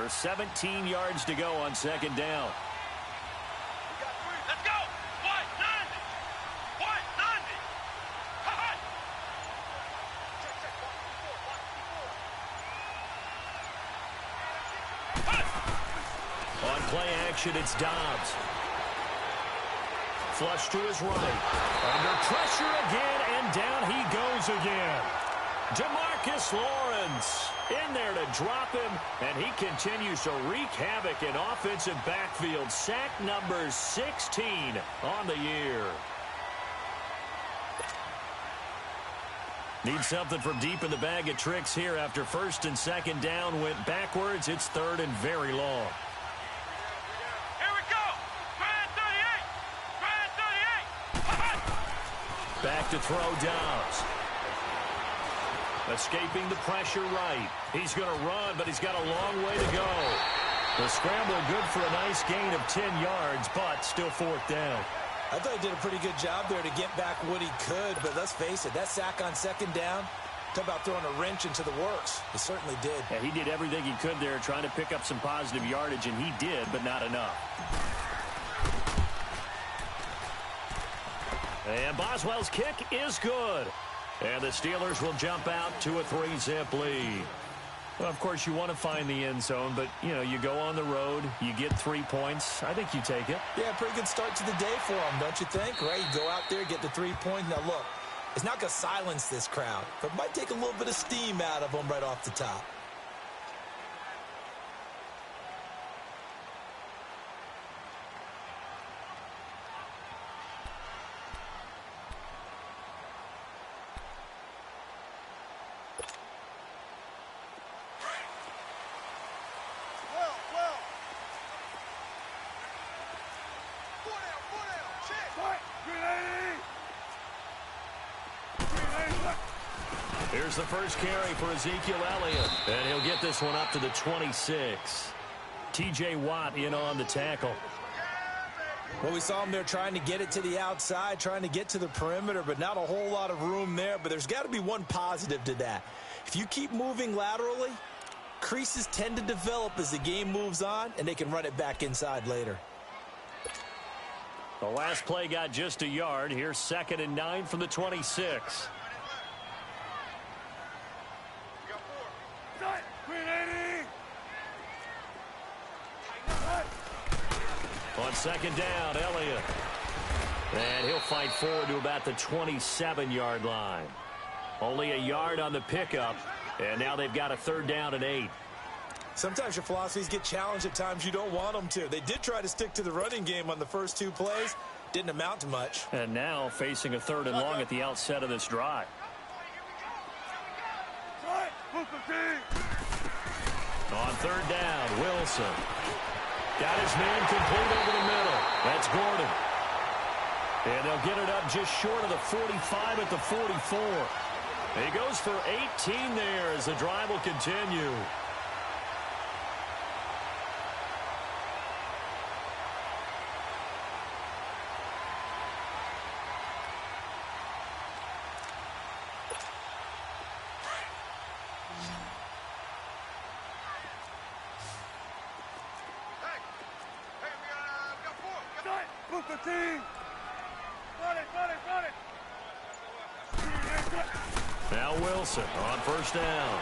17 yards to go on second down. Let's go! 190! 190! On play action, it's Dobbs. Flush to his right. Under pressure again, and down he goes again. DeMarcus Lawrence in there to drop him, and he continues to wreak havoc in offensive backfield. Sack number 16 on the year. Need something from deep in the bag of tricks here after first and second down went backwards. It's third and very long. Here we go! Grand 38! Grand 38! Back to throw Dobbs. Escaping the pressure right. He's going to run, but he's got a long way to go. The scramble good for a nice gain of 10 yards, but still fourth down. I thought he did a pretty good job there to get back what he could, but let's face it, that sack on second down, talk about throwing a wrench into the works. He certainly did. Yeah, he did everything he could there trying to pick up some positive yardage, and he did, but not enough. And Boswell's kick is good. And the Steelers will jump out to a 3-zip lead. Well, of course, you want to find the end zone, but, you know, you go on the road, you get 3 points. I think you take it. Yeah, pretty good start to the day for him, don't you think? Right, you go out there, get the 3 points. Now, look, it's not going to silence this crowd, but it might take a little bit of steam out of them right off the top. Here's the first carry for Ezekiel Elliott, and he'll get this one up to the 26. T.J. Watt in on the tackle. Well, we saw him there trying to get it to the outside, trying to get to the perimeter, but not a whole lot of room there. But there's got to be one positive to that. If you keep moving laterally, creases tend to develop as the game moves on, and they can run it back inside later. The last play got just a yard. Here's 2nd and 9 from the 26. On second down, Elliott. And he'll fight forward to about the 27-yard line. Only a yard on the pickup, and now they've got a 3rd down and 8. Sometimes your philosophies get challenged at times you don't want them to. They did try to stick to the running game on the first 2 plays. Didn't amount to much. And now facing a 3rd and long at the outset of this drive. On 3rd down, Wilson. Got his man complete over the middle. That's Gordon. And they'll get it up just short of the 45 at the 44. He goes for 18 there as the drive will continue. Now Wilson on 1st down.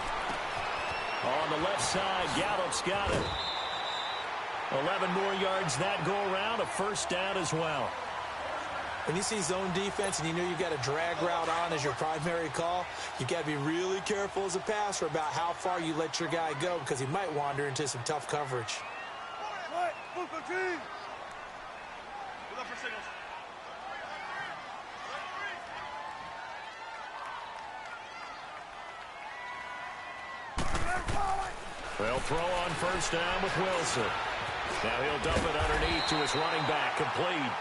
On the left side, Gallup's got it. 11 more yards that go around, a 1st down as well. When you see zone defense and you know you've got a drag route on as your primary call, you've got to be really careful as a passer about how far you let your guy go because he might wander into some tough coverage. They'll throw on 1st down with Wilson. Now he'll dump it underneath to his running back, complete.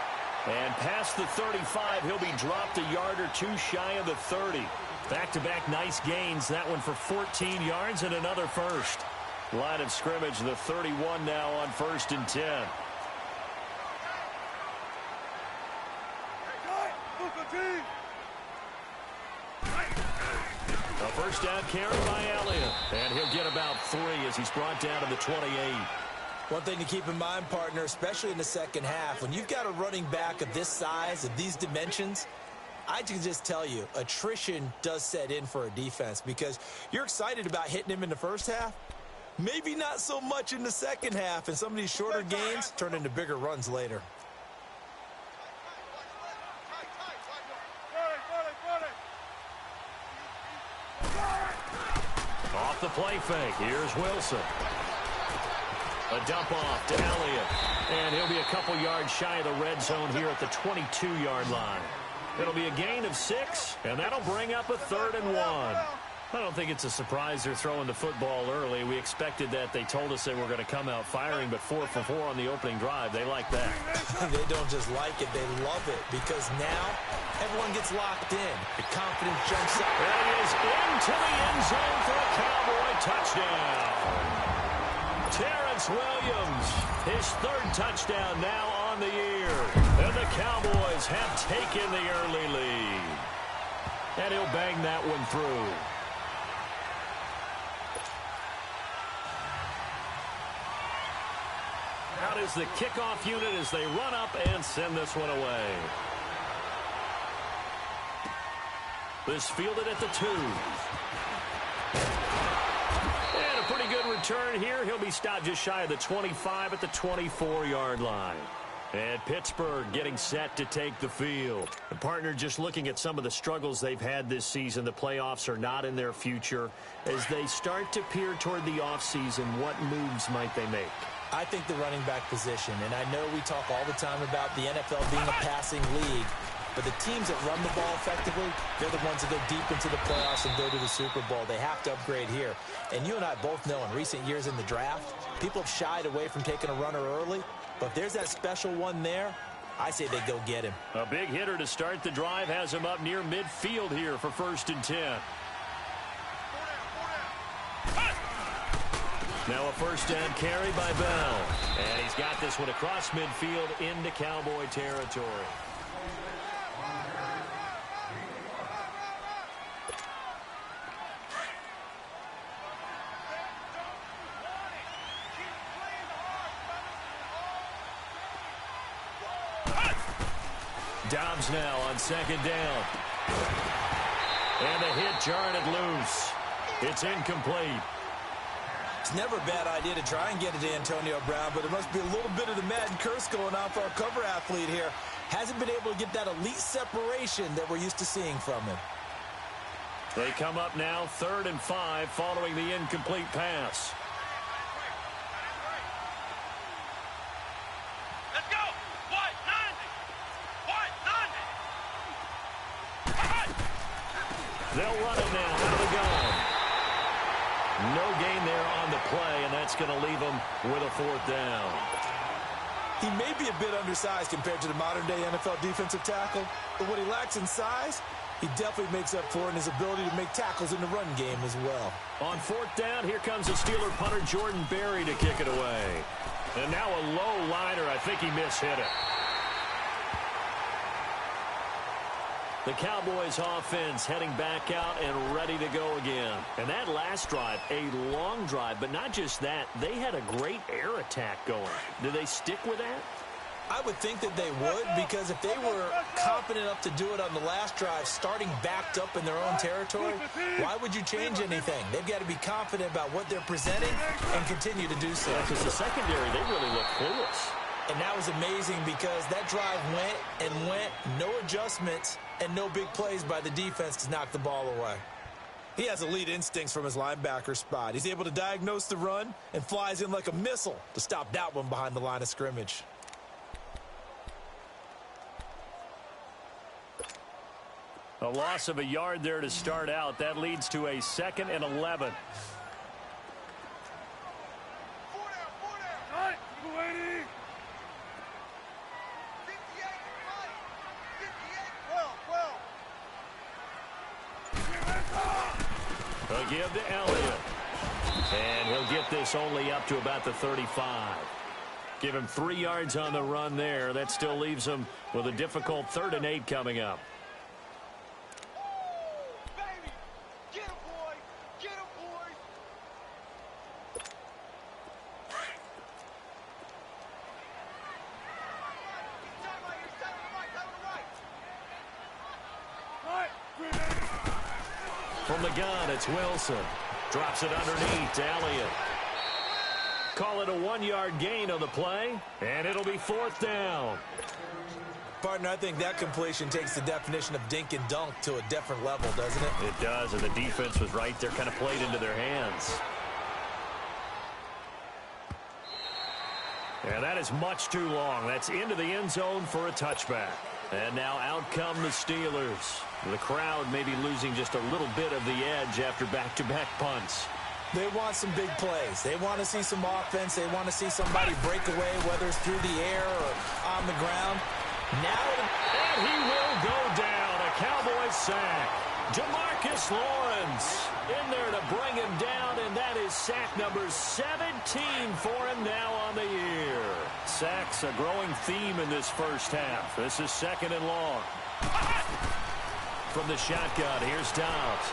And past the 35, he'll be dropped a yard or 2 shy of the 30. Back-to-back nice gains. That one for 14 yards and another first. Line of scrimmage, the 31 now on 1st and 10. A First down carry by Elliott. And he'll get about 3 as he's brought down to the 28. One thing to keep in mind, partner, especially in the second half, when you've got a running back of this size, of these dimensions, I can just tell you, attrition does set in for a defense because you're excited about hitting him in the first half. Maybe not so much in the second half, and some of these shorter gains turn into bigger runs later. Off the play fake, here's Wilson. A dump off to Elliott. And he'll be a couple yards shy of the red zone here at the 22-yard line. It'll be a gain of 6, and that'll bring up a 3rd and 1. I don't think it's a surprise they're throwing the football early. We expected that. They told us they were going to come out firing, but 4 for 4 on the opening drive. They like that. They don't just like it, they love it, because now everyone gets locked in. The confidence jumps up. And he is into the end zone for a Cowboy touchdown. Terrence Williams, his 3rd touchdown now on the year. And the Cowboys have taken the early lead. And he'll bang that one through. Out is the kickoff unit as they run up and send this one away. This fielded at the 2. And a pretty good return here. He'll be stopped just shy of the 25 at the 24-yard line. And Pittsburgh getting set to take the field. The partner just looking at some of the struggles they've had this season. The playoffs are not in their future. As they start to peer toward the offseason, what moves might they make? I think the running back position, and I know we talk all the time about the NFL being a passing league, but the teams that run the ball effectively, they're the ones that go deep into the playoffs and go to the Super Bowl. They have to upgrade here. And you and I both know in recent years in the draft, people have shied away from taking a runner early, but if there's that special one there, I say they go get him. A big hitter to start the drive has him up near midfield here for 1st and 10. Now a 1st down carry by Bell. And he's got this one across midfield into Cowboy territory. Dobbs now on 2nd down. And a hit jarred it loose. It's incomplete. It's never a bad idea to try and get it to Antonio Brown, but it must be a little bit of the Madden curse going on for our cover athlete here. Hasn't been able to get that elite separation that we're used to seeing from him. They come up now 3rd and 5 following the incomplete pass. Let's go. White 90. They'll run it now out of the gun. No gain there on the play, and that's going to leave them with a 4th down. He may be a bit undersized compared to the modern-day NFL defensive tackle, but what he lacks in size, he definitely makes up for in his ability to make tackles in the run game as well. On 4th down, here comes the Steeler punter Jordan Berry to kick it away. And now a low liner. I think he mishit it. The Cowboys offense heading back out and ready to go again. And that last drive, a long drive, but not just that. They had a great air attack going. Do they stick with that? I would think that they would, because if they were confident enough to do it on the last drive, starting backed up in their own territory, why would you change anything? They've got to be confident about what they're presenting and continue to do so. Because the secondary, they really look clueless. And that was amazing because that drive went and went, no adjustments, and no big plays by the defense to knock the ball away. He has elite instincts from his linebacker spot. He's able to diagnose the run and flies in like a missile to stop that one behind the line of scrimmage. A loss of a yard there to start out. That leads to a 2nd and 11. They'll give to Elliott. And he'll get this only up to about the 35. Give him 3 yards on the run there. That still leaves him with a difficult 3rd and 8 coming up. From the gun, it's Wilson. Drops it underneath to Elliott. Call it a 1-yard gain on the play, and it'll be 4th down. Partner, I think that completion takes the definition of dink and dunk to a different level, doesn't it? It does, and the defense was right there, kind of played into their hands. And that is much too long. That's into the end zone for a touchback. And now out come the Steelers. The crowd may be losing just a little bit of the edge after back-to-back punts. They want some big plays. They want to see some offense. They want to see somebody break away, whether it's through the air or on the ground. And he will go down. A Cowboys sack. Jamarcus Lawrence in there to bring him down, and that is sack number 17 for him now on the year. Sacks a growing theme in this first half. This is 2nd and long. From the shotgun, here's Dobbs.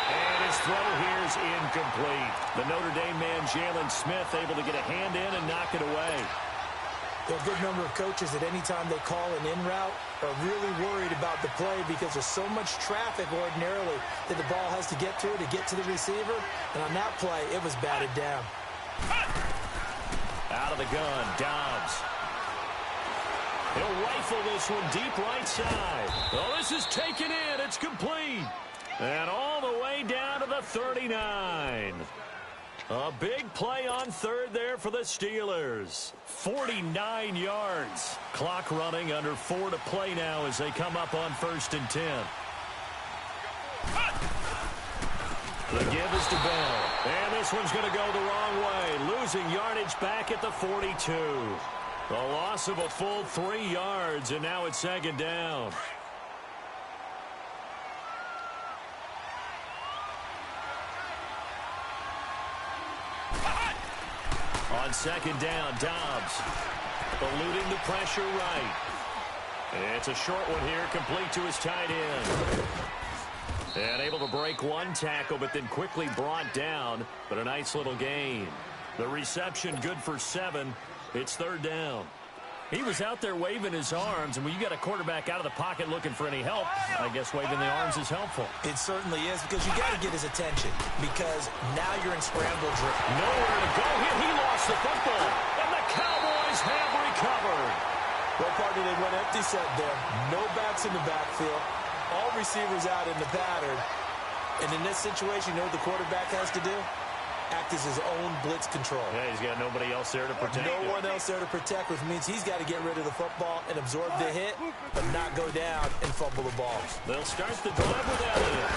And his throw here is incomplete. The Notre Dame man, Jalen Smith, able to get a hand in and knock it away. There are a good number of coaches that any time they call an in route are really worried about the play because there's so much traffic ordinarily that the ball has to get to the receiver. And on that play, it was batted down. Out of the gun, Dobbs. He'll rifle this one deep right side. Oh, this is taken in. It's complete. And all the way down to the 39. A big play on 3rd there for the Steelers. 49 yards. Clock running, under 4 to play now as they come up on 1st and 10. The give is to Bell. And this one's going to go the wrong way. Losing yardage back at the 42. The loss of a full 3 yards, and now it's 2nd down. On 2nd down, Dobbs eluding the pressure right. It's a short one here, complete to his tight end. And able to break one tackle, but then quickly brought down. But a nice little gain. The reception good for 7. It's 3rd down. He was out there waving his arms, and when you got a quarterback out of the pocket looking for any help, I guess waving the arms is helpful. It certainly is, because you got to get his attention, because now you're in scramble drill. Nowhere to go here. He lost the football, and the Cowboys have recovered. Well, partner, they went empty set there. No backs in the backfield. All receivers out in the pattern. And in this situation, you know what the quarterback has to do? Act as his own blitz control. Yeah, he's got nobody else there to protect. No one else there to protect, which means he's got to get rid of the football and absorb the hit, but not go down and fumble the ball. They'll start the drive with Elliott.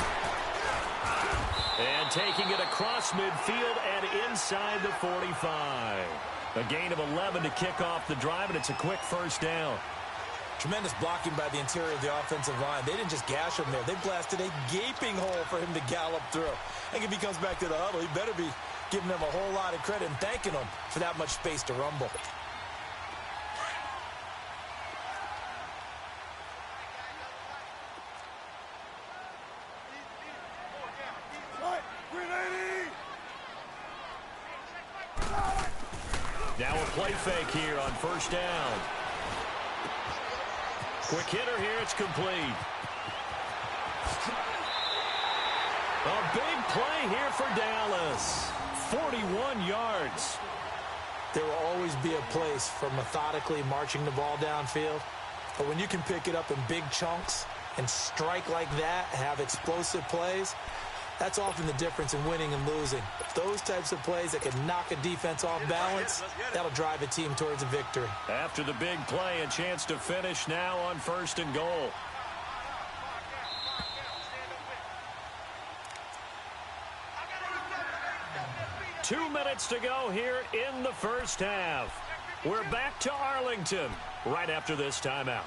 And taking it across midfield and inside the 45. A gain of 11 to kick off the drive, and it's a quick 1st down. Tremendous blocking by the interior of the offensive line. They didn't just gash him there. They blasted a gaping hole for him to gallop through. I think if he comes back to the huddle, he better be giving them a whole lot of credit and thanking them for that much space to rumble. Now a play fake here on 1st down. Quick hitter here, it's complete. A big play here for Dallas. 41 yards. There will always be a place for methodically marching the ball downfield. But when you can pick it up in big chunks and strike like that, have explosive plays, that's often the difference in winning and losing. Those types of plays that can knock a defense off balance, that'll drive a team towards a victory. After the big play, a chance to finish now on 1st and goal. Two minutes to go here in the first half. We're back to Arlington right after this timeout.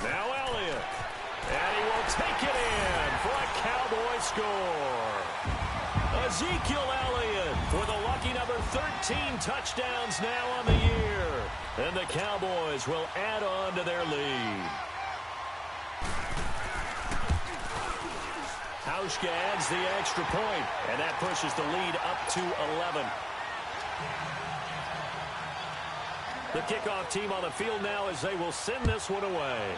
Now Elliott. And he will take it in for a Cowboy score. Ezekiel Elliott with a lucky number 13 touchdowns now on the year. And the Cowboys will add on to their lead. Hauschka adds the extra point, and that pushes the lead up to 11. The kickoff team on the field now as they will send this one away.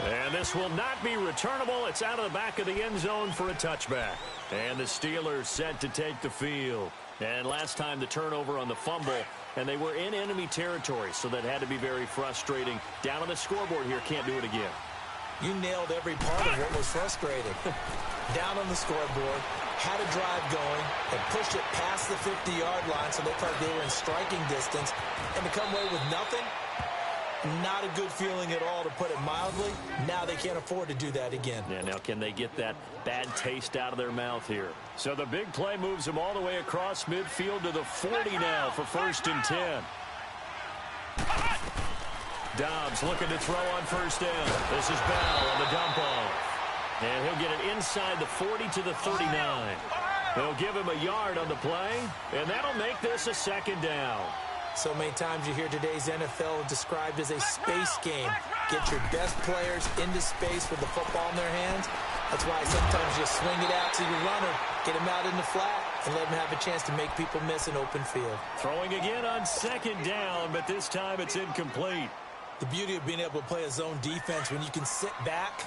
And this will not be returnable. It's out of the back of the end zone for a touchback. And the Steelers set to take the field. And last time the turnover on the fumble, and they were in enemy territory, so that had to be very frustrating. Down on the scoreboard here, can't do it again. You nailed every part of what was frustrating. Down on the scoreboard, had a drive going, and pushed it past the 50-yard line so they thought they were in striking distance, and to come away with nothing, not a good feeling at all, to put it mildly. Now they can't afford to do that again. Yeah, now can they get that bad taste out of their mouth here? So the big play moves them all the way across midfield to the 40 now for 1st and 10. Dobbs looking to throw on 1st down. This is Bell on the dump off. And he'll get it inside the 40 to the 39. They'll give him a yard on the play, and that'll make this a 2nd down. So many times you hear today's NFL described as a space game. Get your best players into space with the football in their hands. That's why sometimes you swing it out to your runner, get him out in the flat, and let him have a chance to make people miss an open field. Throwing again on 2nd down, but this time it's incomplete. The beauty of being able to play a zone defense when you can sit back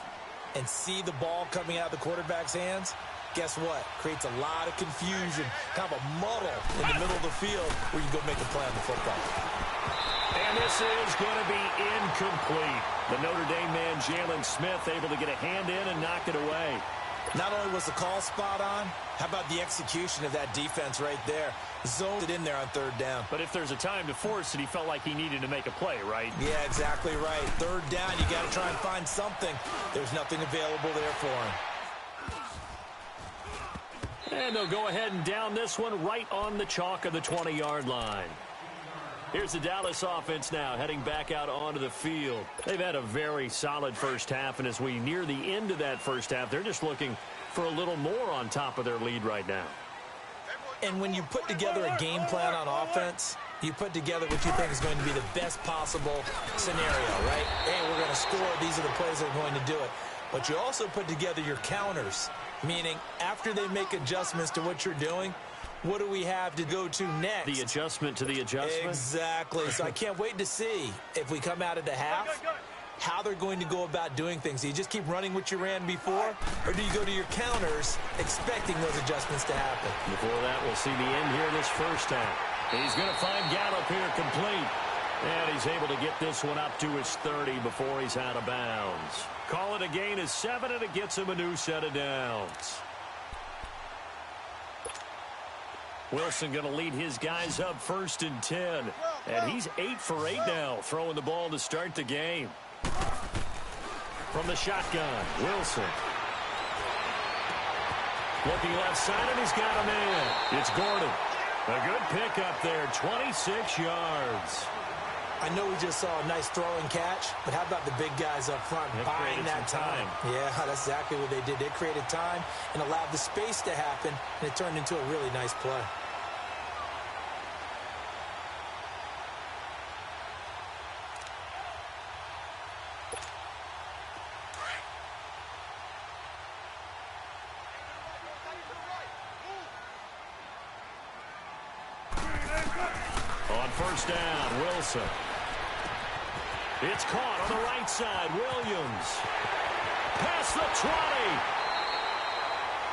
and see the ball coming out of the quarterback's hands, guess what? Creates a lot of confusion, kind of a muddle in the middle of the field where you go make a play on the football. And this is going to be incomplete. The Notre Dame man, Jalen Smith, able to get a hand in and knock it away. Not only was the call spot on, how about the execution of that defense right there? Zoned it in there on 3rd down. But if there's a time to force it, he felt like he needed to make a play, right? Yeah, exactly right. 3rd down, you got to try and find something. There's nothing available there for him. And they'll go ahead and down this one right on the chalk of the 20-yard line. Here's the Dallas offense now heading back out onto the field. They've had a very solid first half, and as we near the end of that first half, they're just looking for a little more on top of their lead right now. And when you put together a game plan on offense, you put together what you think is going to be the best possible scenario, right? Hey, we're going to score. These are the plays that are going to do it. But you also put together your counters, meaning after they make adjustments to what you're doing, what do we have to go to next? The adjustment to the adjustment? Exactly. So I can't wait to see if we come out of the half, how they're going to go about doing things. Do you just keep running what you ran before, or do you go to your counters expecting those adjustments to happen? Before that, we'll see the end here this first half. He's going to find Gallup here complete. And he's able to get this one up to his 30 before he's out of bounds. Call it a gain of 7, and it gets him a new set of downs. Wilson going to lead his guys up 1st and 10. And he's 8 for 8 now, throwing the ball to start the game. From the shotgun, Wilson. Looking left side, and he's got him in. It's Gordon. A good pick up there, 26 yards. I know we just saw a nice throw and catch, but how about the big guys up front buying that time? Yeah, that's exactly what they did. They created time and allowed the space to happen, and it turned into a really nice play. On 1st down, Wilson. It's caught on the right side. Williams. Past the 20.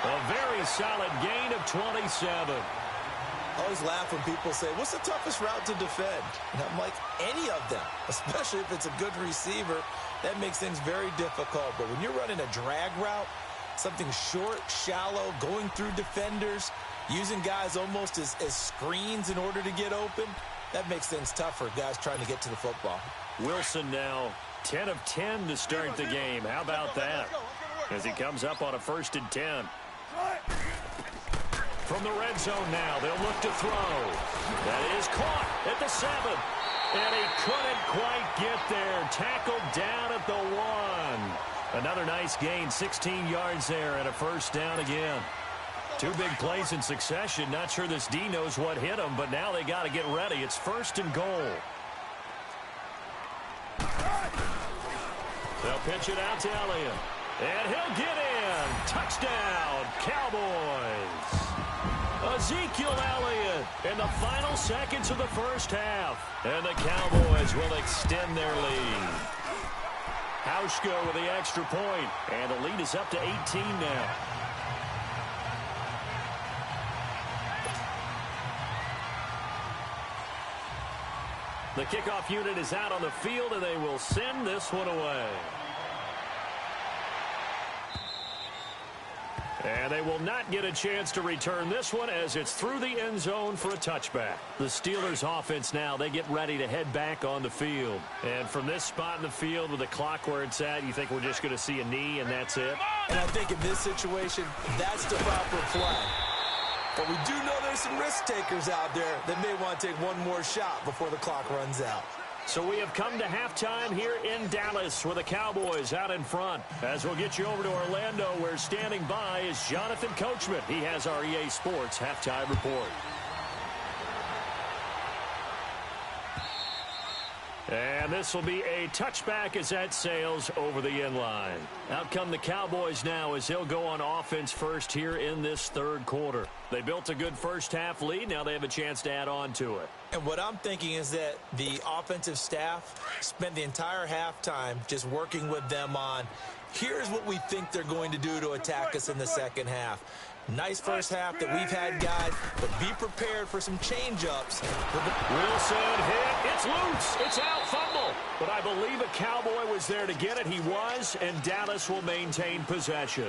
A very solid gain of 27. I always laugh when people say, what's the toughest route to defend? And I'm like, any of them, especially if it's a good receiver. That makes things very difficult. But when you're running a drag route, something short, shallow, going through defenders, using guys almost as screens in order to get open, that makes things tough for guys trying to get to the football. Wilson now 10 of 10 to start the game. How about that? As he comes up on a 1st and 10. From the red zone now, they'll look to throw. That is caught at the 7. And he couldn't quite get there. Tackled down at the 1. Another nice gain, 16 yards there, and a 1st down again. 2 big plays in succession. Not sure this D knows what hit him, but now they got to get ready. It's 1st and goal. They'll pitch it out to Elliott. And he'll get in. Touchdown, Cowboys. Ezekiel Elliott in the final seconds of the first half. And the Cowboys will extend their lead. Hauschko with the extra point. And the lead is up to 18 now. The kickoff unit is out on the field, and they will send this one away. And they will not get a chance to return this one as it's through the end zone for a touchback. The Steelers offense now, they get ready to head back on the field. And from this spot in the field with the clock where it's at, you think we're just going to see a knee and that's it? And I think in this situation, that's the proper play. But we do know there's some risk takers out there that may want to take one more shot before the clock runs out. So we have come to halftime here in Dallas with the Cowboys out in front. As we'll get you over to Orlando, where standing by is Jonathan Coachman. He has our EA Sports halftime report. And this will be a touchback as that sails over the end line. Out come the Cowboys now as they'll go on offense first here in this third quarter. They built a good first half lead. Now they have a chance to add on to it. And what I'm thinking is that the offensive staff spent the entire halftime just working with them on, here's what we think they're going to do to attack us in the second half. Nice first half that we've had, guys, but be prepared for some change-ups. Wilson hit. It's loose. It's out. Fumble. But I believe a Cowboy was there to get it. He was, and Dallas will maintain possession.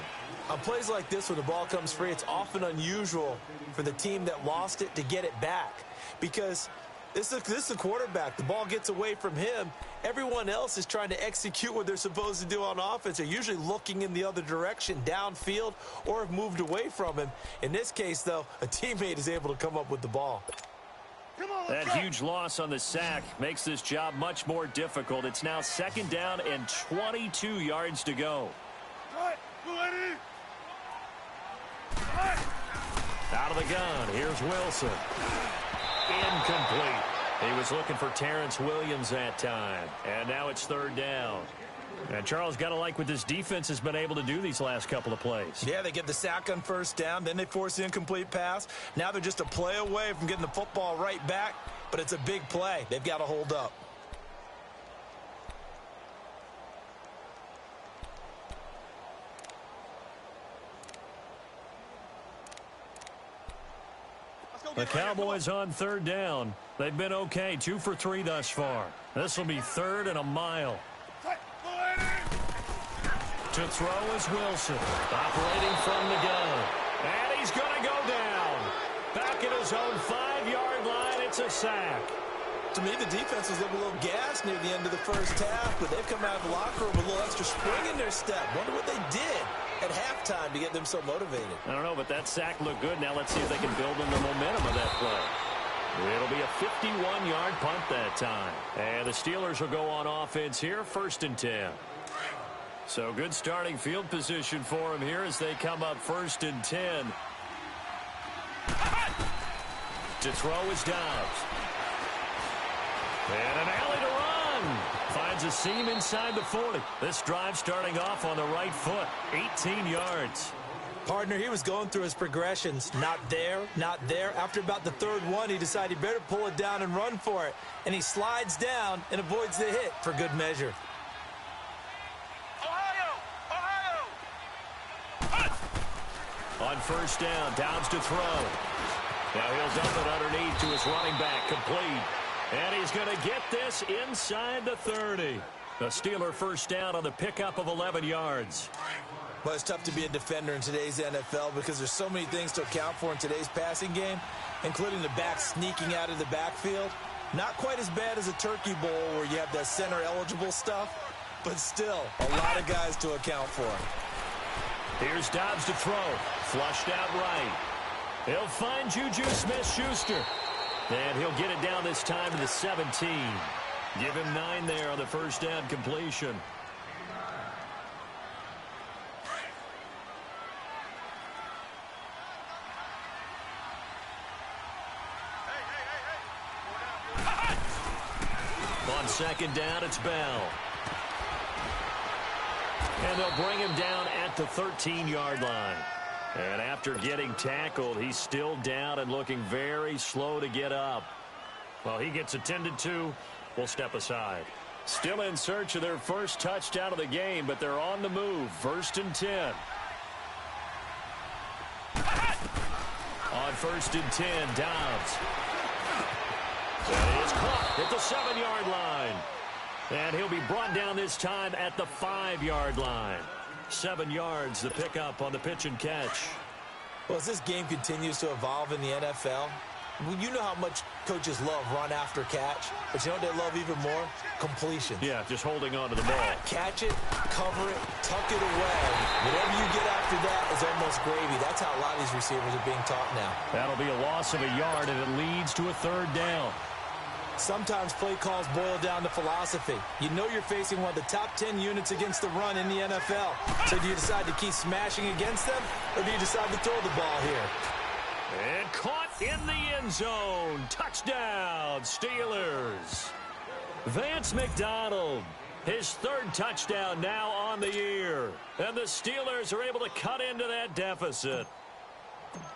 On plays like this where the ball comes free, it's often unusual for the team that lost it to get it back because this is the quarterback. The ball gets away from him. Everyone else is trying to execute what they're supposed to do on offense. They're usually looking in the other direction, downfield, or have moved away from him. In this case, though, a teammate is able to come up with the ball. That huge loss on the sack makes this job much more difficult. It's now second down and 22 yards to go. Out of the gun, here's Wilson. Incomplete. He was looking for Terrence Williams that time. And now it's third down. And Charles, got to like what this defense has been able to do these last couple of plays. Yeah, they get the sack on first down, then they force the incomplete pass. Now they're just a play away from getting the football right back, but it's a big play. They've got to hold up. The Cowboys on third down. They've been okay, 2 for 3 thus far. This will be third and a mile. To throw is Wilson, operating from the gun. And he's going to go down. Back at his own 5-yard line, it's a sack. To me, the defense was looking a little gassed near the end of the first half, but they've come out of the locker room with a little extra spring in their step. Wonder what they did at halftime to get them so motivated. I don't know, but that sack looked good. Now let's see if they can build in the momentum of that play. It'll be a 51-yard punt that time. And the Steelers will go on offense here, 1st and 10. So good starting field position for them here as they come up 1st and 10. To throw is Dobbs. And an alley to run. Finds a seam inside the 40. This drive starting off on the right foot. 18 yards. Partner, he was going through his progressions. Not there, not there. After about the third one, he decided he better pull it down and run for it. And he slides down and avoids the hit for good measure. On first down, Dobbs to throw. Now he'll dump it underneath to his running back, complete. And he's going to get this inside the 30. The Steeler first down on the pickup of 11 yards. Well, it's tough to be a defender in today's NFL because there's so many things to account for in today's passing game, including the back sneaking out of the backfield. Not quite as bad as a turkey bowl where you have that center-eligible stuff, but still a lot of guys to account for. Here's Dobbs to throw. Flushed out right. He'll find Juju Smith-Schuster. And he'll get it down this time to the 17. Give him 9 there on the first down completion. On second down, it's Bell. And they'll bring him down at the 13-yard line. And after getting tackled, he's still down and looking very slow to get up. Well, he gets attended to. We'll step aside. Still in search of their first touchdown of the game, but they're on the move. 1st and 10. On 1st and 10, Dobbs. That is caught at the 7-yard line. And he'll be brought down this time at the 5-yard line. 7 yards, the pickup on the pitch and catch. Well, as this game continues to evolve in the NFL, you know how much coaches love run after catch, but you know what they love even more? Completion. Yeah, just holding on to the ball. Catch it, cover it, tuck it away. Whatever you get after that is almost gravy. That's how a lot of these receivers are being taught now. That'll be a loss of a yard, and it leads to a 3rd down. Sometimes play calls boil down to philosophy. You know you're facing one of the top 10 units against the run in the NFL. So do you decide to keep smashing against them, or do you decide to throw the ball here? And caught in the end zone. Touchdown, Steelers. Vance McDonald, his 3rd touchdown now on the year. And the Steelers are able to cut into that deficit.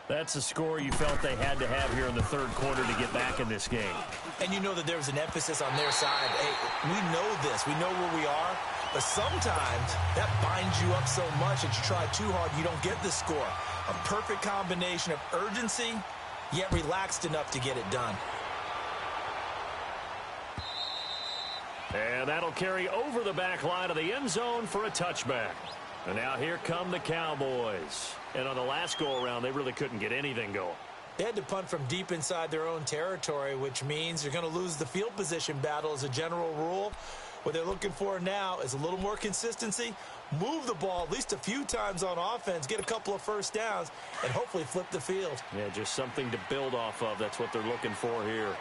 That's a score you felt they had to have here in the 3rd quarter to get back in this game. And you know that there was an emphasis on their side. Hey, we know this. We know where we are. But sometimes that binds you up so much that you try too hard, you don't get the score. A perfect combination of urgency, yet relaxed enough to get it done. And that'll carry over the back line of the end zone for a touchback. And now here come the Cowboys. And on the last go-around, they really couldn't get anything going. They had to punt from deep inside their own territory, which means you're going to lose the field position battle as a general rule. What they're looking for now is a little more consistency, move the ball at least a few times on offense, get a couple of first downs, and hopefully flip the field. Yeah, just something to build off of. That's what they're looking for here.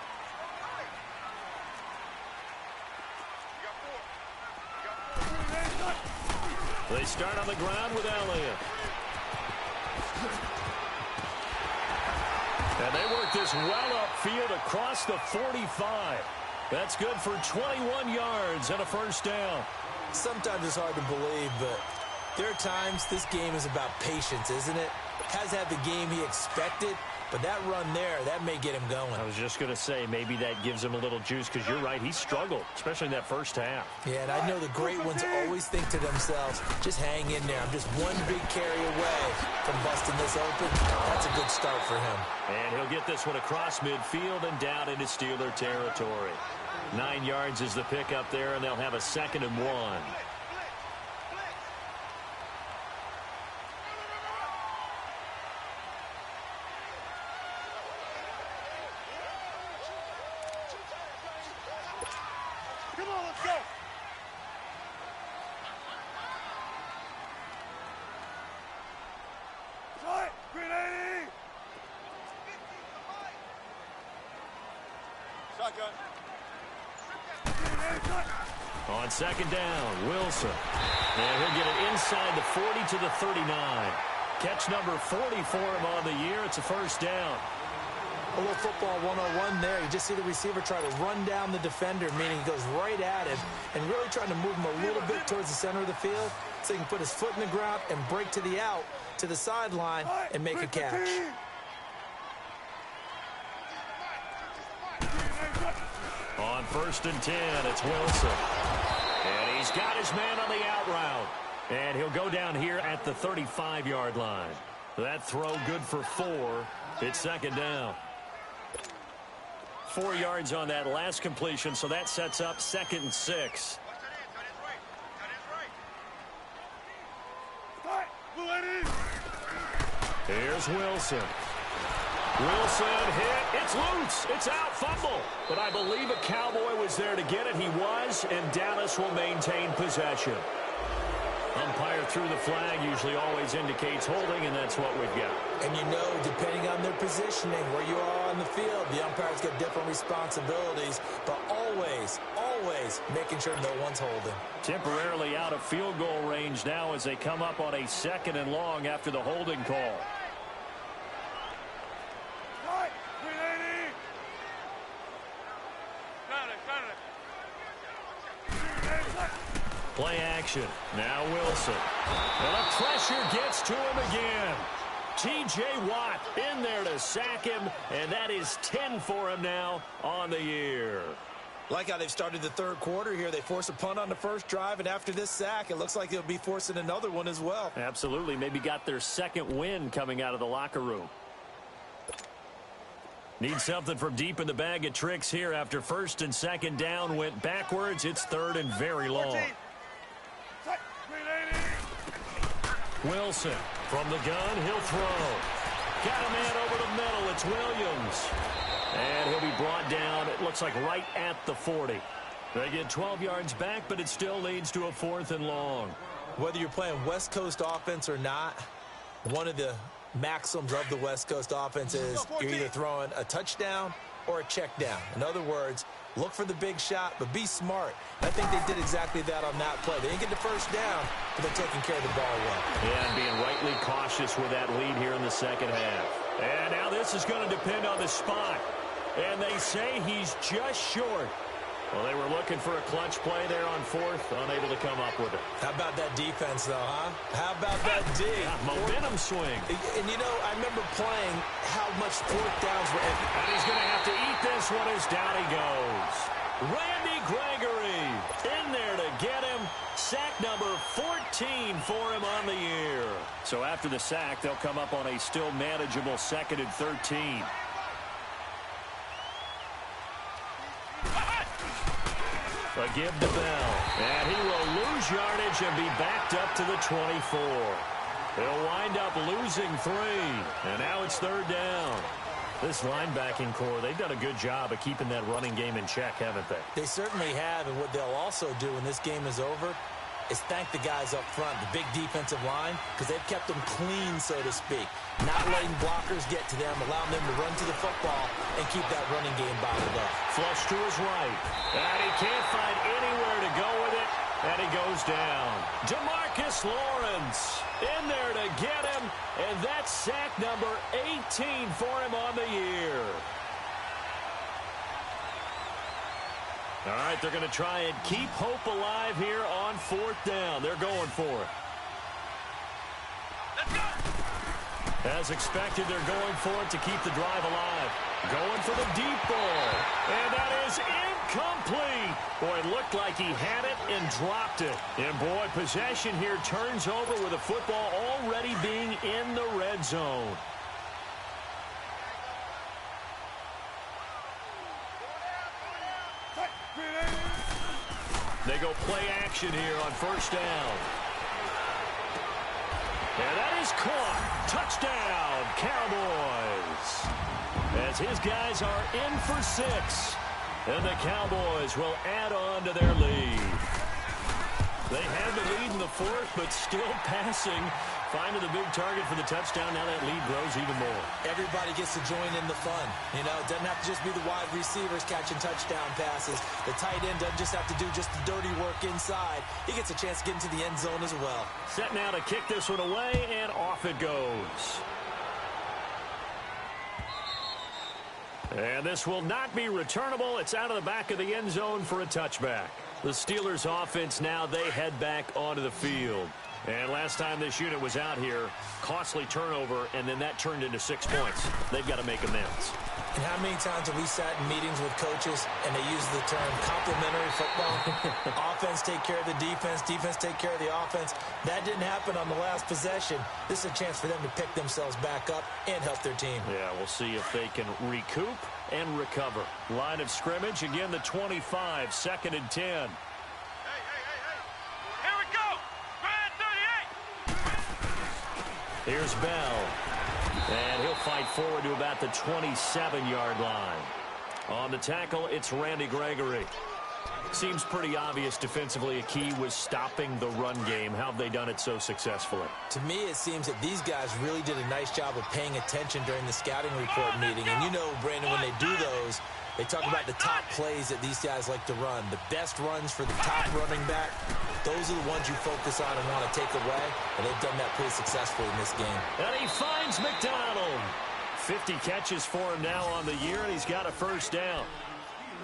They start on the ground with Elliott. And they work this well upfield across the 45. That's good for 21 yards and a first down. Sometimes it's hard to believe, but there are times this game is about patience, isn't it? Has had the game he expected, but that run there, that may get him going. I was just going to say, maybe that gives him a little juice, because you're right, he struggled, especially in that first half. Yeah, and I know the great ones always think to themselves, just hang in there. I'm just one big carry away from busting this open. That's a good start for him. And he'll get this one across midfield and down into Steeler territory. 9 yards is the pickup there, and they'll have a 2nd and 1. Come on, let's go. Shot, 380. Shotgun. On 2nd down, Wilson. And he'll get it inside the 40 to the 39. Catch number 40 for him on the year. It's a first down. A little football 101 there. You just see the receiver try to run down the defender, meaning he goes right at him and really trying to move him a little bit towards the center of the field so he can put his foot in the ground and break to the out, to the sideline, and make a catch. On 1st and 10, it's Wilson. And he's got his man on the out route. And he'll go down here at the 35-yard line. That throw good for 4. It's 2nd down. 4 yards on that last completion, so that sets up 2nd and 6. Here's Wilson. Wilson hit. It's loose. It's out. Fumble. But I believe a Cowboy was there to get it. He was, and Dallas will maintain possession. Umpire threw the flag, usually always indicates holding, and that's what we've got. And you know, depending on their positioning, where you are on the field, the umpire's got different responsibilities, but always, always making sure no one's holding. Temporarily out of field goal range now as they come up on a 2nd and long after the holding call. Play action. Now Wilson. And the pressure gets to him again. T.J. Watt in there to sack him, and that is 10 for him now on the year. Like how they've started the third quarter here. They force a punt on the first drive, and after this sack, it looks like they'll be forcing another one as well. Absolutely. Maybe got their second win coming out of the locker room. Need something from deep in the bag of tricks here after first and second down went backwards. It's third and very long. Wilson from the gun. He'll throw. Got a man over the middle. It's Williams. And he'll be brought down, it looks like right at the 40. They get 12 yards back, but it still leads to a 4th and long. Whether you're playing West Coast offense or not, one of the maxims of the West Coast offense is you're either throwing a touchdown or a check down. In other words, look for the big shot, but be smart. I think they did exactly that on that play. They didn't get the first down, but they're taking care of the ball well. Yeah, and being rightly cautious with that lead here in the second half. And now this is going to depend on the spot. And they say he's just short. Well, they were looking for a clutch play there on 4th, unable to come up with it. How about that defense, though, huh? How about that D? Yeah, momentum swing. And, you know, I remember playing how much 4th downs were. And he's going to have to eat this one as down he goes. Randy Gregory in there to get him. Sack number 14 for him on the year. So after the sack, they'll come up on a still manageable 2nd and 13. A give to Bell. And he will lose yardage and be backed up to the 24. They'll wind up losing 3. And now it's 3rd down. This linebacking core, they've done a good job of keeping that running game in check, haven't they? They certainly have, and what they'll also do when this game is over is thank the guys up front, the big defensive line, because they've kept them clean, so to speak. Not letting blockers get to them, allowing them to run to the football and keep that running game bottled up. Flush to his right. And he can't find anywhere to go with it, and he goes down. DeMarcus Lawrence in there to get him, and that's sack number 18 for him on the year. All right, they're going to try and keep hope alive here on 4th down. They're going for it. Let's go. As expected, they're going for it to keep the drive alive. Going for the deep ball. And that is incomplete. Boy, it looked like he had it and dropped it. And boy, possession here turns over with the football already being in the red zone. They go play action here on 1st down. And that is caught. Touchdown, Cowboys. As his guys are in for 6. And the Cowboys will add on to their lead. They had the lead in the 4th, but still passing. Finding the big target for the touchdown. Now that lead grows even more. Everybody gets to join in the fun. You know, it doesn't have to just be the wide receivers catching touchdown passes. The tight end doesn't just have to do just the dirty work inside. He gets a chance to get into the end zone as well. Set now to kick this one away, and off it goes. And this will not be returnable. It's out of the back of the end zone for a touchback. The Steelers offense now, they head back onto the field. And last time this unit was out here, costly turnover, and then that turned into 6 points. They've got to make amends. And how many times have we sat in meetings with coaches and they use the term complementary football? Offense take care of the defense, defense take care of the offense. That didn't happen on the last possession. This is a chance for them to pick themselves back up and help their team. Yeah, we'll see if they can recoup and recover. Line of scrimmage, again the 25, 2nd and 10. Here's Bell. And he'll fight forward to about the 27-yard line. On the tackle, it's Randy Gregory. Seems pretty obvious defensively a key was stopping the run game. How have they done it so successfully? To me, it seems that these guys really did a nice job of paying attention during the scouting report meeting. And you know, Brandon, when they do those, they talk about the top plays that these guys like to run. The best runs for the top running back, those are the ones you focus on and want to take away. And they've done that pretty successfully in this game. And he finds McDonald. 50 catches for him now on the year, and he's got a 1st down.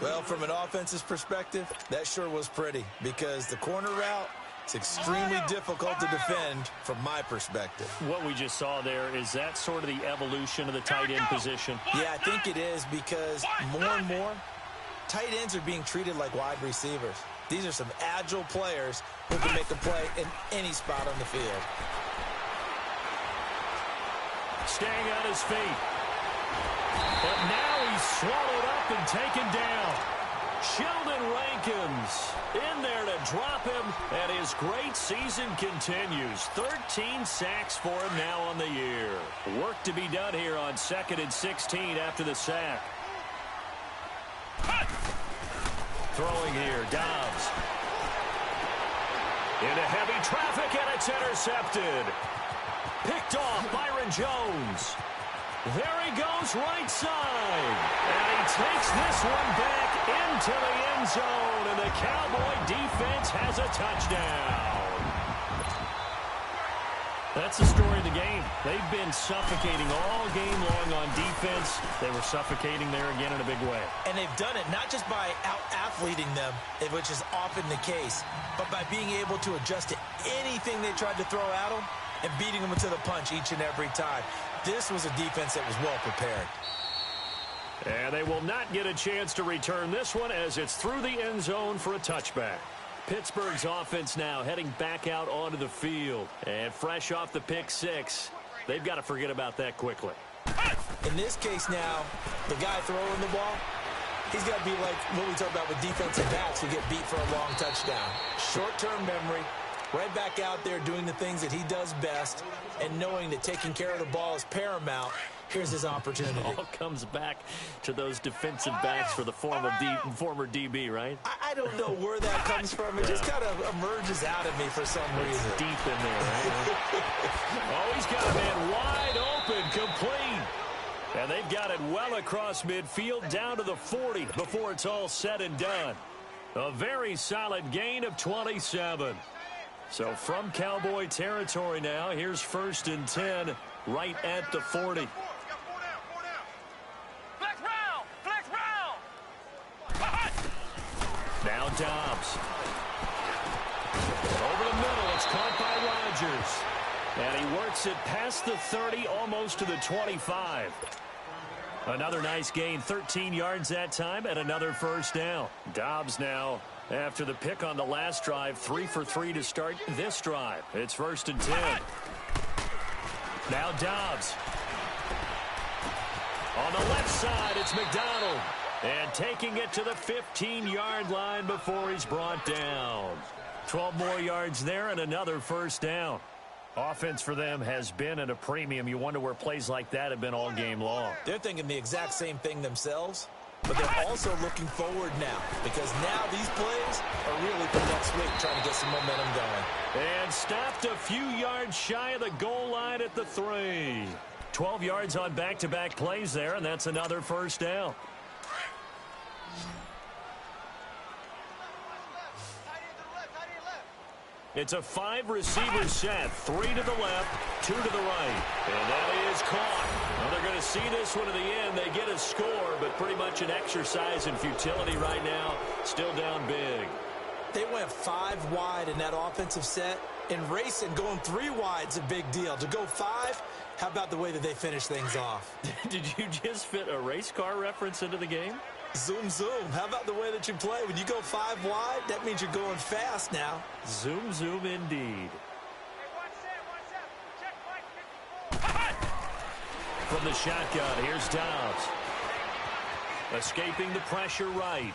Well, from an offensive perspective, that sure was pretty because the corner route, It's extremely difficult to defend from my perspective. What we just saw there, is that sort of the evolution of the tight end position? Yeah, I think it is, because more and more, tight ends are being treated like wide receivers. These are some agile players who can make a play in any spot on the field. Staying on his feet. But now he's swallowed up and taken down. Sheldon Rankins in there to drop him, and his great season continues. 13 sacks for him now on the year. Work to be done here on 2nd and 16 after the sack. Throwing here, Dobbs. Into heavy traffic, and it's intercepted. Picked off Byron Jones. There he goes, right side. And he takes this one back into the end zone, and the Cowboy defense has a touchdown. That's the story of the game. They've been suffocating all game long on defense. They were suffocating there again in a big way. And they've done it not just by out-athleting them, which is often the case, but by being able to adjust to anything they tried to throw at them and beating them to the punch each and every time. This was a defense that was well prepared. And they will not get a chance to return this one as it's through the end zone for a touchback. Pittsburgh's offense now heading back out onto the field. And fresh off the pick six, they've got to forget about that quickly. In this case now, the guy throwing the ball, he's got to be like what we talk about with defensive backs who get beat for a long touchdown. Short-term memory, right back out there doing the things that he does best, and knowing that taking care of the ball is paramount. Here's his opportunity. It all comes back to those defensive backs for the former DB, right? I don't know where that comes from. It just kind of emerges out of me for some reason. It's deep in there, right? Oh, he's got a man wide open, complete. And they've got it well across midfield down to the 40 before it's all said and done. A very solid gain of 27. So from Cowboy territory now, here's 1st and 10 right at the 40. Now Dobbs. Over the middle, it's caught by Rodgers. And he works it past the 30, almost to the 25. Another nice gain, 13 yards that time, and another first down. Dobbs now, after the pick on the last drive, 3 for 3 to start this drive. It's 1st and 10. Now Dobbs. On the left side, it's McDonald. And taking it to the 15-yard line before he's brought down. 12 more yards there and another first down. Offense for them has been at a premium. You wonder where plays like that have been all game long. They're thinking the exact same thing themselves, but they're also looking forward now, because now these plays are really for next week, trying to get some momentum going. And stopped a few yards shy of the goal line at the 3. 12 yards on back-to-back plays there, and that's another first down. It's a 5-receiver set, 3 to the left, 2 to the right. And that is caught. Well, they're going to see this one to the end. They get a score, but pretty much an exercise in futility right now. Still down big. They went 5 wide in that offensive set. And racing, going 3 wide is a big deal. To go 5, how about the way that they finish things off? Did you just fit a race car reference into the game? Zoom, zoom. How about the way that you play? When you go 5 wide, that means you're going fast now. Zoom, zoom indeed. From the shotgun, here's Dobbs. Escaping the pressure right.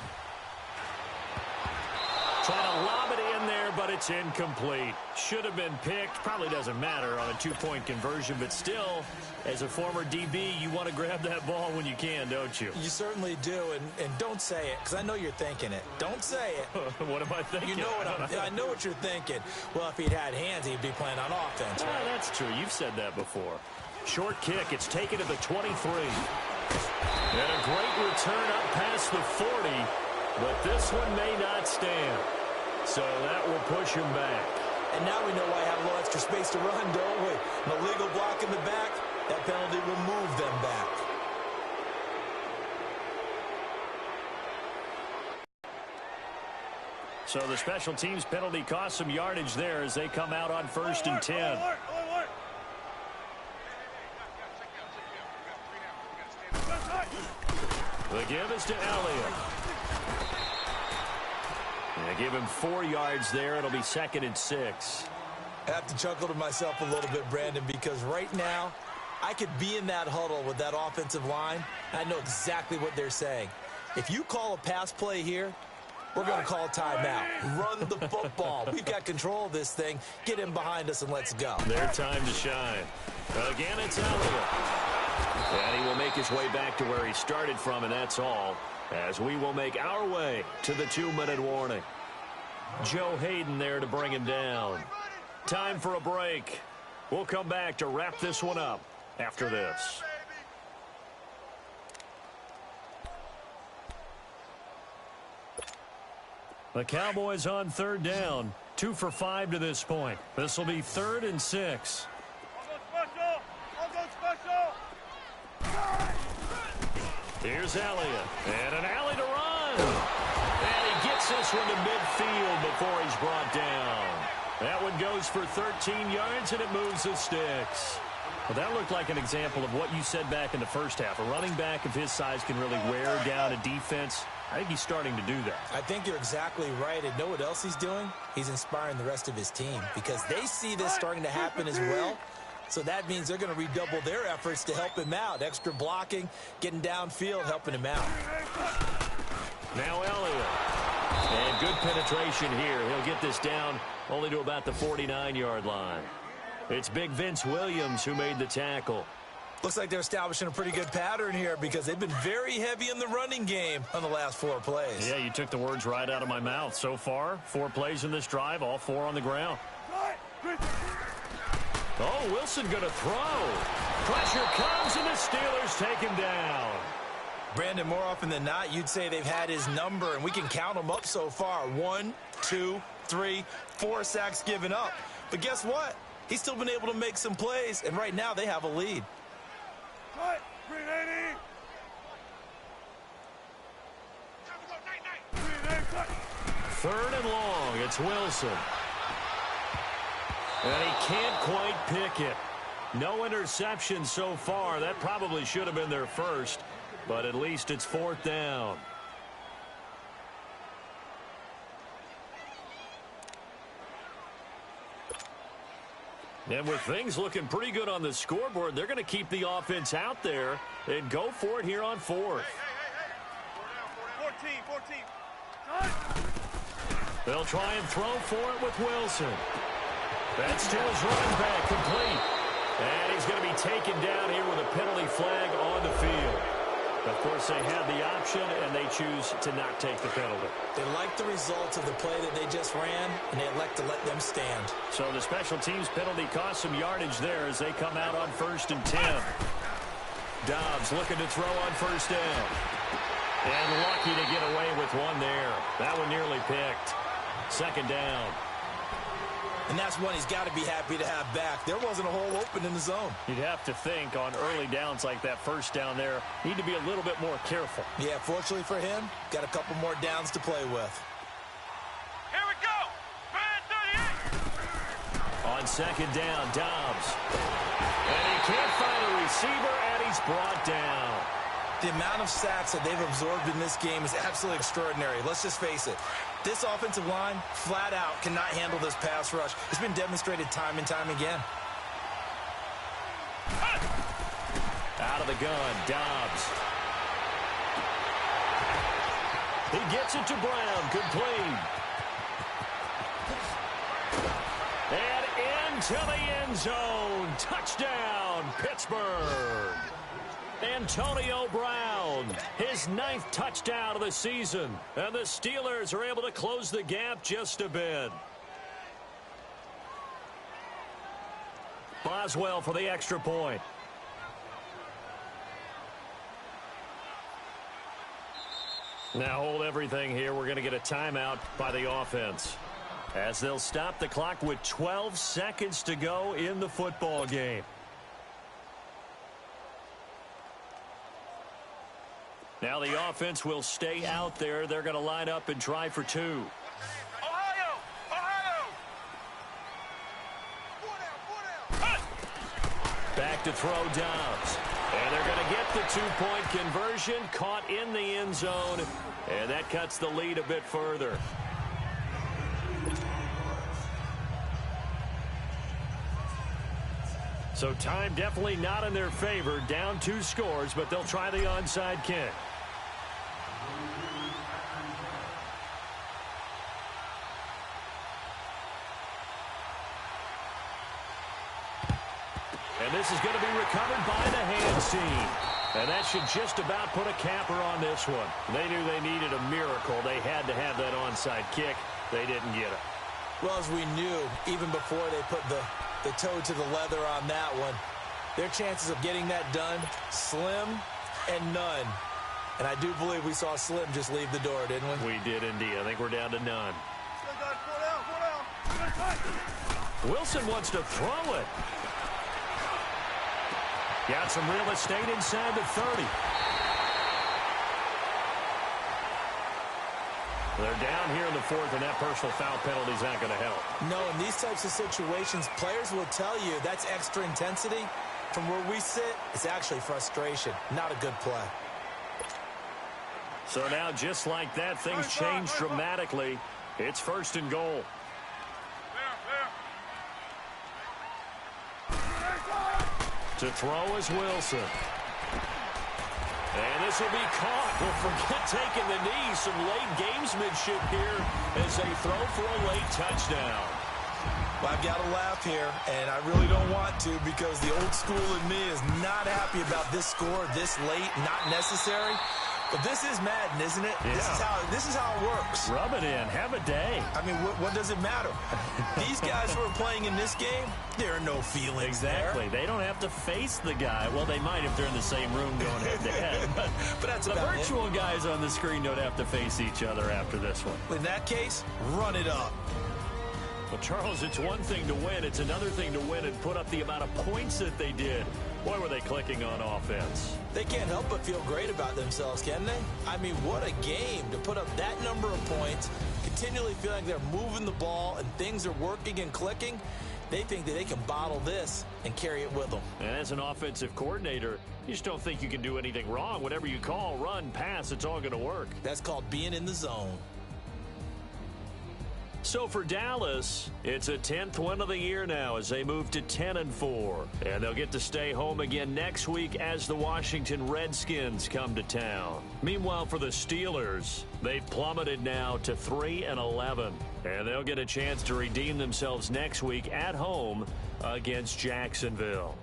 Trying to lob it in there, but it's incomplete. Should have been picked. Probably doesn't matter on a 2-point conversion, but still, as a former DB, you want to grab that ball when you can, don't you? You certainly do, and don't say it, because I know you're thinking it. Don't say it. What am I thinking? You know what I know what you're thinking. Well, if he'd had hands, he'd be playing on offense, right? That's true. You've said that before. Short kick. It's taken to the 23. And a great return up past the 40, but this one may not stand. So that will push him back. And now we know why I have a little extra space to run, don't we? An illegal block in the back, that penalty will move them back. So the special teams penalty cost some yardage there as they come out on 1st and 10. The give is to Elliott. They give him 4 yards there. It'll be 2nd and 6. I have to chuckle to myself a little bit, Brandon, because right now I could be in that huddle with that offensive line. I know exactly what they're saying. If you call a pass play here, we're going to call a timeout. Run the football. We've got control of this thing. Get in behind us and let's go. Their time to shine. Again, it's Elliott. And he will make his way back to where he started from, and that's all, as we will make our way to the 2-minute warning. Joe Hayden there to bring him down. Time for a break. We'll come back to wrap this one up after this. The Cowboys on 3rd down. 2 for 5 to this point. This will be 3rd and 6. Here's Elliott. And an alley to run. And he gets this one to midfield before he's brought down. That one goes for 13 yards, and it moves the sticks. Well, that looked like an example of what you said back in the first half. A running back of his size can really wear down a defense. I think he's starting to do that. I think you're exactly right. And know what else he's doing? He's inspiring the rest of his team because they see this starting to happen as well. So that means they're going to redouble their efforts to help him out. Extra blocking, getting downfield, helping him out. Now Elliott. And good penetration here. He'll get this down only to about the 49-yard line. It's Big Vince Williams who made the tackle. Looks like they're establishing a pretty good pattern here because they've been very heavy in the running game on the last 4 plays. Yeah, you took the words right out of my mouth. So far, 4 plays in this drive, all 4 on the ground. Oh, Wilson going to throw. Pressure comes, and the Steelers take him down. Brandon, more often than not, you'd say they've had his number, and we can count them up so far. 1, 2, 3, 4 sacks given up. But guess what? He's still been able to make some plays, and right now they have a lead. 3rd and long. It's Wilson. And he can't quite pick it. No interception so far. That probably should have been their first, but at least it's 4th down. And with things looking pretty good on the scoreboard, they're going to keep the offense out there and go for it here on 4th. 14. They'll try and throw for it with Wilson. That's to his running back, complete. And he's going to be taken down here with a penalty flag on the field. Of course, they had the option, and they choose to not take the penalty. They like the results of the play that they just ran, and they elect to let them stand. So the special teams penalty cost some yardage there as they come out on 1st and 10. Dobbs looking to throw on 1st down. And lucky to get away with one there. That one nearly picked. 2nd down. And that's one he's got to be happy to have back. There wasn't a hole open in the zone. You'd have to think on early downs like that 1st down there, need to be a little bit more careful. Yeah, fortunately for him, got a couple more downs to play with. Here we go. On 2nd down, Dobbs. And he can't find a receiver, and he's brought down. The amount of sacks that they've absorbed in this game is absolutely extraordinary. Let's just face it. This offensive line, flat out, cannot handle this pass rush. It's been demonstrated time and time again. Out of the gun, Dobbs. He gets it to Brown, complete. And into the end zone. Touchdown, Pittsburgh. Antonio Brown, his 9th touchdown of the season. And the Steelers are able to close the gap just a bit. Boswell for the extra point. Now hold everything here. We're going to get a timeout by the offense, as they'll stop the clock with 12 seconds to go in the football game. Now the offense will stay out there. They're going to line up and try for 2. back to throw Dobbs. And they're going to get the two-point conversion, caught in the end zone, and that cuts the lead a bit further. So time definitely not in their favor, down 2 scores, but they'll try the onside kick. And this is going to be recovered by the hands team. And that should just about put a capper on this one. They knew they needed a miracle. They had to have that onside kick. They didn't get it. Well, as we knew, even before they put the toe to the leather on that one, their chances of getting that done, slim and none. And I do believe we saw Slim just leave the door, didn't we? We did indeed. I think we're down to none. Wilson wants to throw it. Got some real estate inside the 30. They're down here in the 4th, and that personal foul penalty is not going to help. No, in these types of situations, players will tell you that's extra intensity. From where we sit, it's actually frustration, not a good play. So now, just like that, things change dramatically. It's 1st and goal. To throw is Wilson. And this will be caught. Well, forget taking the knee. Some late gamesmanship here as they throw for a late touchdown. Well, I've got to laugh here, and I really don't want to because the old school in me is not happy about this score this late, not necessary. But this is Madden, isn't it? Yeah. This is how it works. Rub it in. Have a day. I mean, what does it matter? These guys who are playing in this game, there are no feelings Exactly. there. They don't have to face the guy. Well, they might if they're in the same room going head-to-head. But that's the about virtual it. guys on the screen don't have to face each other after this one. In that case, run it up. Well, Charles, it's one thing to win. It's another thing to win and put up the amount of points that they did. Boy, were they clicking on offense. They can't help but feel great about themselves, can they? I mean, what a game to put up that number of points, continually feel like they're moving the ball and things are working and clicking. They think that they can bottle this and carry it with them. And as an offensive coordinator, you just don't think you can do anything wrong. Whatever you call, run, pass, it's all going to work. That's called being in the zone. So for Dallas, it's a 10th win of the year now as they move to 10-4. And they'll get to stay home again next week as the Washington Redskins come to town. Meanwhile, for the Steelers, they've plummeted now to 3-11. And they'll get a chance to redeem themselves next week at home against Jacksonville.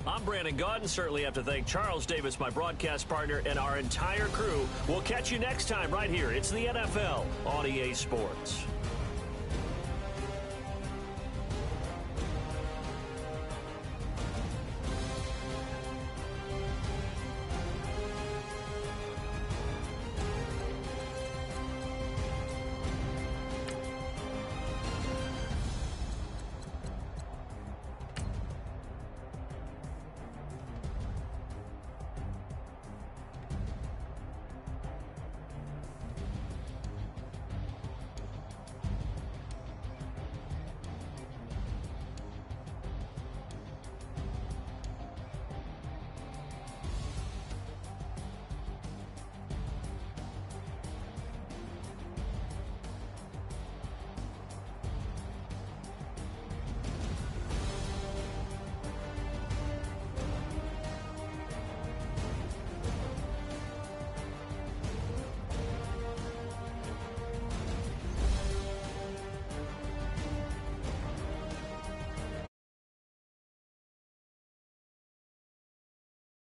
I'm Brandon Gaudin. Certainly have to thank Charles Davis, my broadcast partner, and our entire crew. We'll catch you next time right here. It's the NFL on EA Sports.